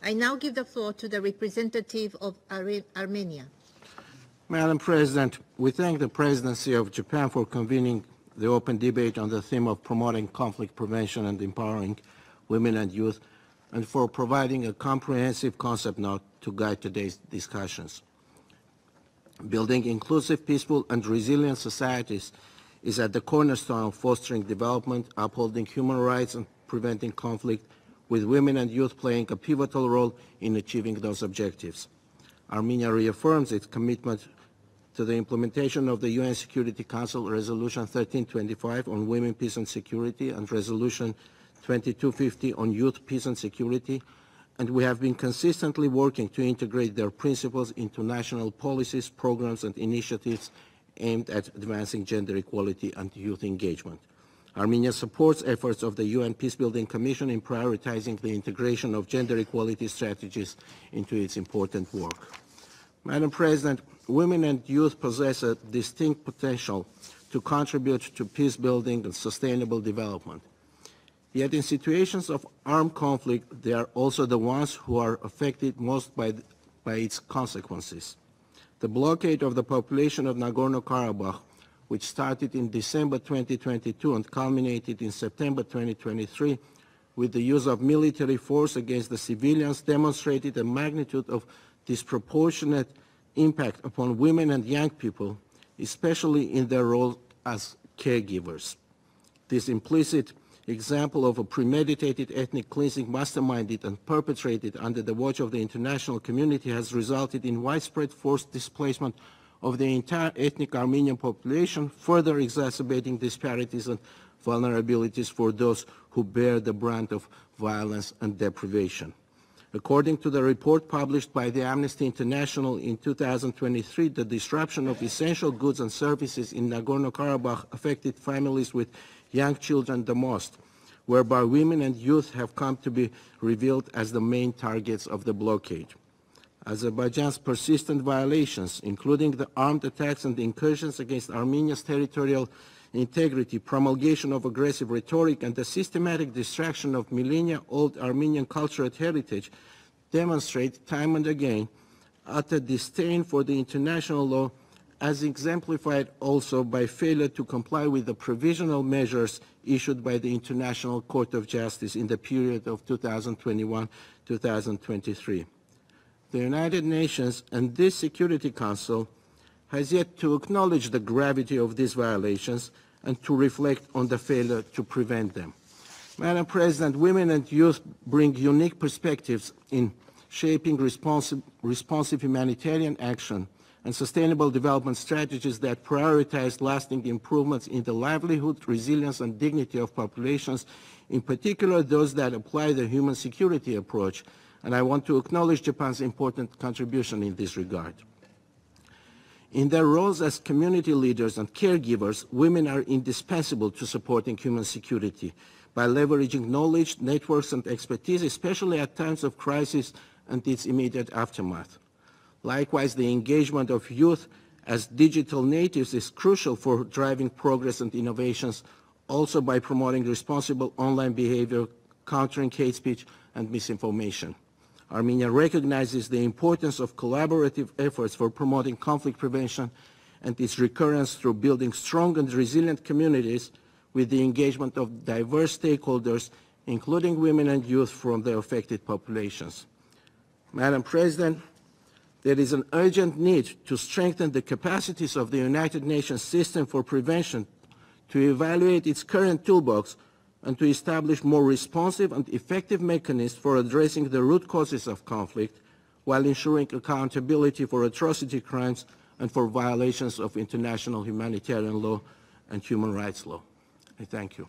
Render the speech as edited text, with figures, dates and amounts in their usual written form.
I now give the floor to the representative of Armenia. Madam President, we thank the Presidency of Japan for convening the open debate on the theme of promoting conflict prevention and empowering women and youth, and for providing a comprehensive concept note to guide today's discussions. Building inclusive, peaceful, and resilient societies is at the cornerstone of fostering development, upholding human rights, and preventing conflict, with women and youth playing a pivotal role in achieving those objectives. Armenia reaffirms its commitment to the implementation of the UN Security Council Resolution 1325 on women, peace, and security, and Resolution 2250 on youth, peace, and security, and we have been consistently working to integrate their principles into national policies, programs, and initiatives aimed at advancing gender equality and youth engagement. Armenia supports efforts of the UN Peacebuilding Commission in prioritizing the integration of gender equality strategies into its important work. Madam President, women and youth possess a distinct potential to contribute to peace building and sustainable development. Yet in situations of armed conflict, they are also the ones who are affected most by its consequences. The blockade of the population of Nagorno-Karabakh, which started in December 2022 and culminated in September 2023 with the use of military force against the civilians, demonstrated a magnitude of disproportionate impact upon women and young people, especially in their role as caregivers. This implicit example of a premeditated ethnic cleansing masterminded and perpetrated under the watch of the international community has resulted in widespread forced displacement of the entire ethnic Armenian population, further exacerbating disparities and vulnerabilities for those who bear the brunt of violence and deprivation. According to the report published by the Amnesty International in 2023, the disruption of essential goods and services in Nagorno-Karabakh affected families with young children the most, whereby women and youth have come to be revealed as the main targets of the blockade. Azerbaijan's persistent violations, including the armed attacks and incursions against Armenia's territorial integrity, promulgation of aggressive rhetoric, and the systematic destruction of millennia-old Armenian cultural heritage, demonstrate time and again utter disdain for the international law, as exemplified also by failure to comply with the provisional measures issued by the International Court of Justice in the period of 2021-2023. The United Nations and this Security Council has yet to acknowledge the gravity of these violations and to reflect on the failure to prevent them. Madam President, women and youth bring unique perspectives in shaping responsive humanitarian action and sustainable development strategies that prioritize lasting improvements in the livelihood, resilience, and dignity of populations, in particular those that apply the human security approach, and I want to acknowledge Japan's important contribution in this regard. In their roles as community leaders and caregivers, women are indispensable to supporting human security by leveraging knowledge, networks, and expertise, especially at times of crisis and its immediate aftermath. Likewise, the engagement of youth as digital natives is crucial for driving progress and innovations, also by promoting responsible online behavior, countering hate speech and misinformation. Armenia recognizes the importance of collaborative efforts for promoting conflict prevention and its recurrence through building strong and resilient communities with the engagement of diverse stakeholders, including women and youth from the affected populations. Madam President, there is an urgent need to strengthen the capacities of the United Nations system for prevention, to evaluate its current toolbox, and to establish more responsive and effective mechanisms for addressing the root causes of conflict, while ensuring accountability for atrocity crimes and for violations of international humanitarian law and human rights law. I thank you.